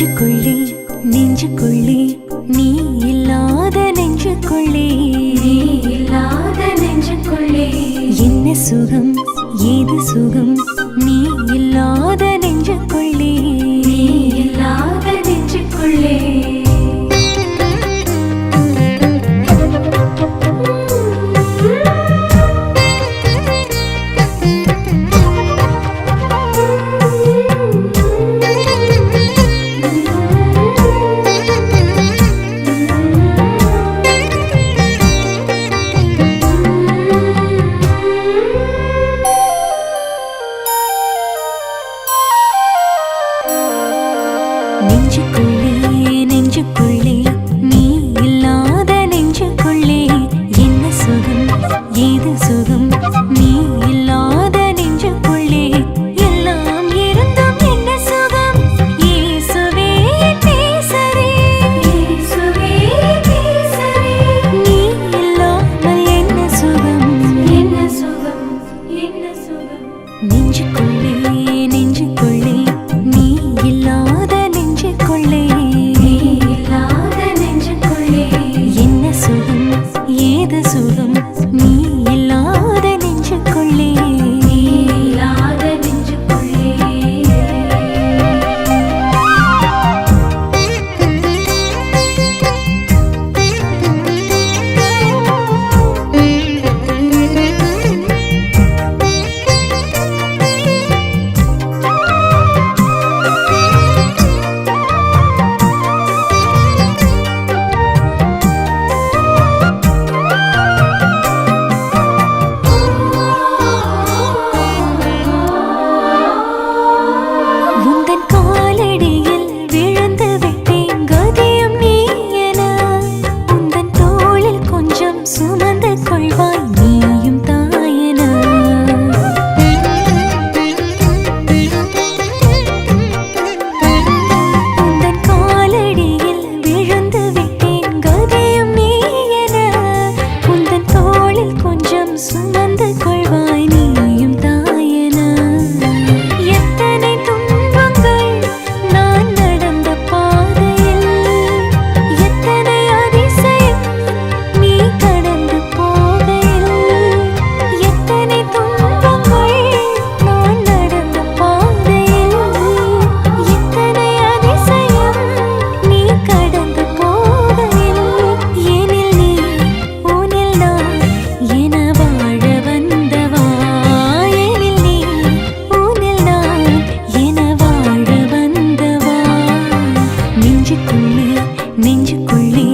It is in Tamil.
நெஞ்சுக்குள்ளே நெஞ்சுக்குள்ளே நீ இல்லாத நெஞ்சுக்குள்ளே நீ இல்லாத நெஞ்சுக்குள்ளே என்ன சுகம் ஏது சுகம் நீ இல்லாத நெஞ்சுக்குள்ளே நீ இல்லாத நெஞ்சுக்குள்ளே நெஞ்சுக்குள்ளே நெஞ்சுக்குள்ளே நீ இல்லாத நெஞ்சுக்குள்ளே என்ன சுகம் ஏது சுகம் நீ இல்லாத நெஞ்சுக்குள்ளே எல்லாம் இருந்தும் என்ன சுகம் இயேசுவே நேசரே இயேசுவே நேசரே நீ இல்லாமல் என்ன சுகம் என்ன சுகம் என்ன சுகம் நெஞ்சுக்குள்ளே நெஞ்சுக்குள்ளே நீ இல்லாத நெஞ்சுக்குள்ளே நீ இல்லாத நெஞ்சுக்குள்ளே என்ன சுகம் ஏது சுகம் நீ இல்லாத நெஞ்சுக்குள்ளே நீ இல்லாத நெஞ்சுக்குள்ளே உந்தன் காலடியில் விழுந்து விட்டேன் கதியும் நீ என உந்தன் தோளில் கொஞ்சம் சுமந்து கொள்வாய் நீயும் தாயென உந்தன் காலடியில் விழுந்து விட்டேன் கதியும் நீ என உந்தன் தோளில் கொஞ்சம் சுமந்து கொள்வாய் நீயும் தாயென எத்தனை துன்பங்கள் நான் நடந்த பாதையில் எத்தனை அதிசயம் நீ கடந்து போகையில் எத்தனை துன்பங்கள் நான் நடந்த பாதையில் எத்தனை அதிசயம் நீ கடந்து போகையில் ஏனில் நீ ஊனில் நான் என வாழ வந்தவா ஏனில் நீ ஊனில் நான் என வாழ வந்தவா நெஞ்சுக்குள்ளே நெஞ்சுக்குள்ளே